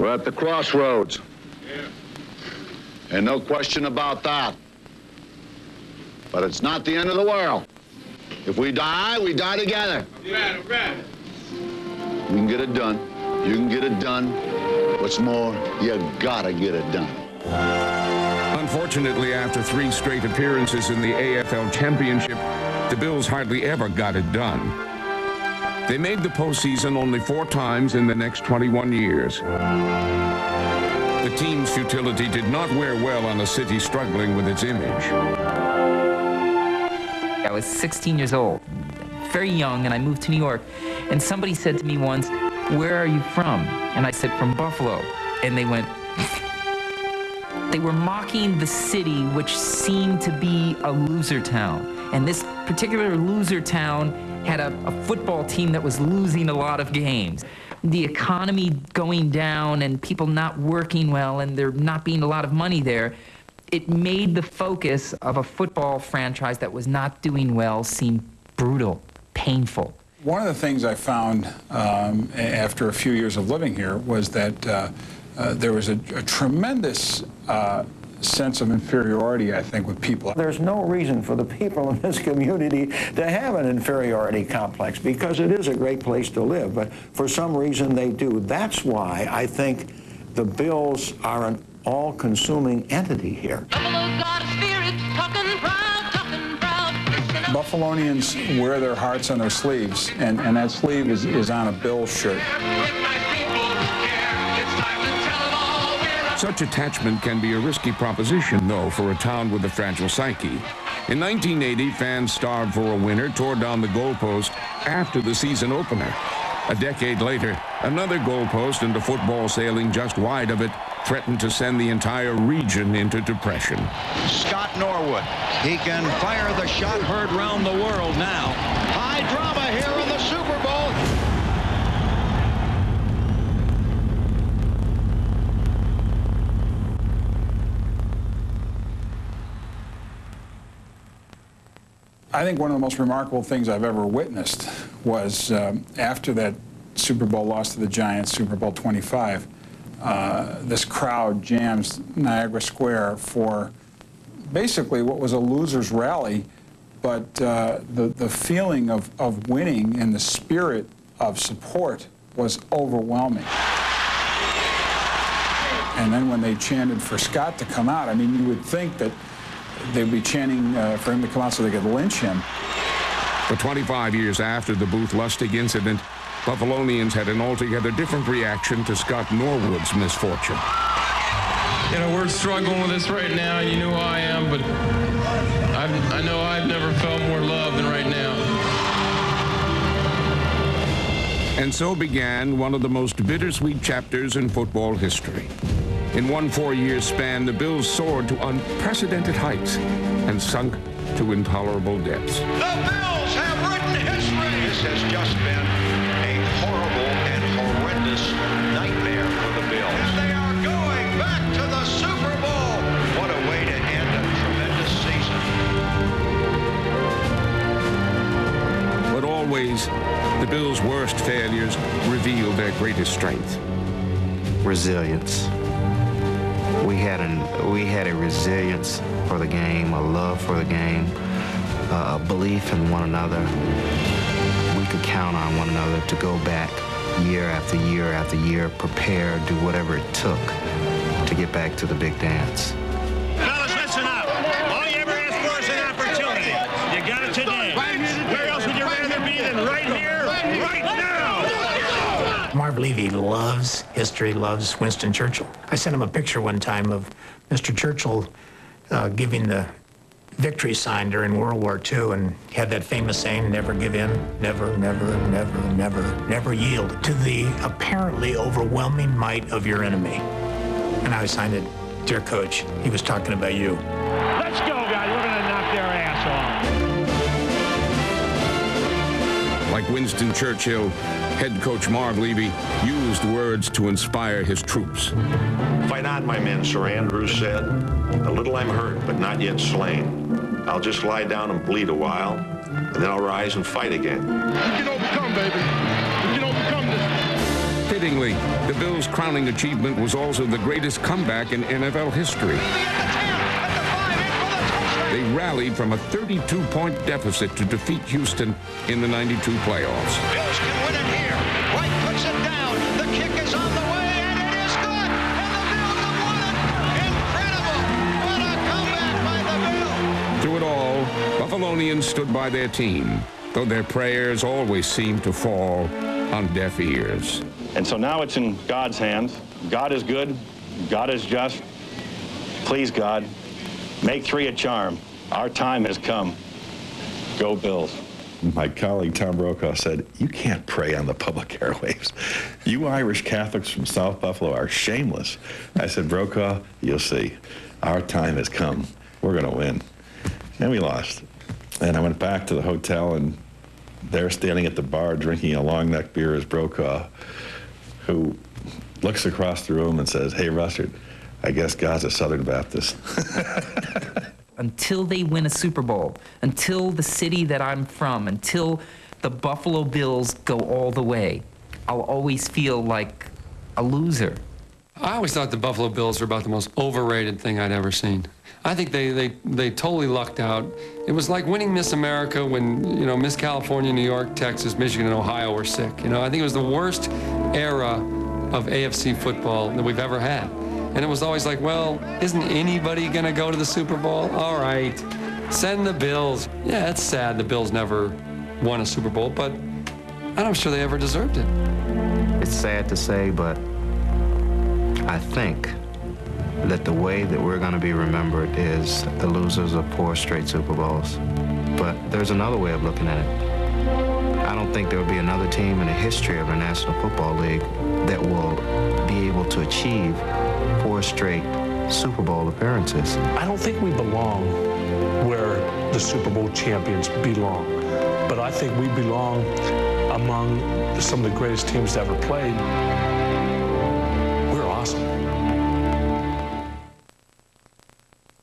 We're at the crossroads. And no question about that. But it's not the end of the world. If we die together. Right. We can get it done. You can get it done. What's more, you gotta get it done. Unfortunately, after 3 straight appearances in the AFL Championship, the Bills hardly ever got it done. They made the postseason only 4 times in the next 21 years. The team's futility did not wear well on a city struggling with its image. I was 16 years old, very young, and I moved to New York. And somebody said to me once, "Where are you from?" And I said, "From Buffalo." And they went, they were mocking the city, which seemed to be a loser town. And this particular loser town had a football team that was losing a lot of games. The economy going down and people not working well and there not being a lot of money there, it made the focus of a football franchise that was not doing well seem brutal, painful. One of the things I found after a few years of living here was that there was a tremendous sense of inferiority, I think, with people. There's no reason for the people in this community to have an inferiority complex because it is a great place to live, but for some reason they do. That's why I think the Bills are an all-consuming entity here. Buffalonians wear their hearts on their sleeves, and that sleeve is on a Bills shirt. Such attachment can be a risky proposition, though, for a town with a fragile psyche. In 1980, fans starved for a winner tore down the goalpost after the season opener. A decade later, another goalpost and a football sailing just wide of it threatened to send the entire region into depression. Scott Norwood, he can fire the shot heard round the world now. High drama here in the Super Bowl. I think one of the most remarkable things I've ever witnessed was after that Super Bowl loss to the Giants, Super Bowl 25, this crowd jams Niagara Square for basically what was a loser's rally, but the feeling of winning and the spirit of support was overwhelming. And then when they chanted for Scott to come out, I mean, you would think that they'd be chanting for him to come out so they could lynch him. But 25 years after the Booth Lustig incident, Buffalonians had an altogether different reaction to Scott Norwood's misfortune. You know, we're struggling with this right now. You know who I am, but I know I've never felt more love than right now. And so began one of the most bittersweet chapters in football history. In one 4-year span, the Bills soared to unprecedented heights and sunk to intolerable depths. The Bills have written history. This has just been a horrible and horrendous nightmare for the Bills. And they are going back to the Super Bowl. What a way to end a tremendous season. But always, the Bills' worst failures revealed their greatest strength. Resilience. We had a resilience for the game, a love for the game, a belief in one another. We could count on one another to go back year after year after year, prepare, do whatever it took to get back to the big dance. Fellas, listen up. All you ever asked for is an opportunity. You got it today. Where else would you rather be than right here, right now? Marv Levy loves history, loves Winston Churchill. I sent him a picture one time of Mr. Churchill giving the victory sign during World War II, and he had that famous saying, never give in, never, never, never, never, never yield to the apparently overwhelming might of your enemy. And I signed it, dear coach, he was talking about you. Let's go, guys. We're going to knock their ass off. Like Winston Churchill, head coach Marv Levy used words to inspire his troops. Fight on, my men, Sir Andrew said. A little I'm hurt, but not yet slain. I'll just lie down and bleed a while, and then I'll rise and fight again. We can overcome, baby. We can overcome this. Fittingly, the Bills' crowning achievement was also the greatest comeback in NFL history. They rallied from a 32-point deficit to defeat Houston in the '92 playoffs. Bills can win it here. White puts it down. The kick is on the way, and it is good. And the Bills have won it. Incredible. What a comeback by the Bills. Through it all, Buffalonians stood by their team, though their prayers always seemed to fall on deaf ears. And so now it's in God's hands. God is good. God is just. Please, God, make 3 a charm. Our time has come. Go Bills. My colleague Tom Brokaw said, "You can't pray on the public airwaves. You Irish Catholics from South Buffalo are shameless." I said, "Brokaw, you'll see. Our time has come. We're going to win." And we lost. And I went back to the hotel, and there standing at the bar drinking a long neck beer is Brokaw, who looks across the room and says, "Hey, Russert, I guess God's a Southern Baptist." Until they win a Super Bowl, until the city that I'm from, until the Buffalo Bills go all the way, I'll always feel like a loser. I always thought the Buffalo Bills were about the most overrated thing I'd ever seen. I think they totally lucked out. It was like winning Miss America when, you know, Miss California, New York, Texas, Michigan, and Ohio were sick. You know, I think it was the worst era of AFC football that we've ever had. And it was always like, well, isn't anybody going to go to the Super Bowl? All right, send the Bills. Yeah, it's sad the Bills never won a Super Bowl, but I'm not sure they ever deserved it. It's sad to say, but I think that the way that we're going to be remembered is the losers of 4 straight Super Bowls. But there's another way of looking at it. I don't think there will be another team in the history of the National Football League that will be able to achieve 4 straight Super Bowl appearances. I don't think we belong where the Super Bowl champions belong, but I think we belong among some of the greatest teams that ever played. We're awesome.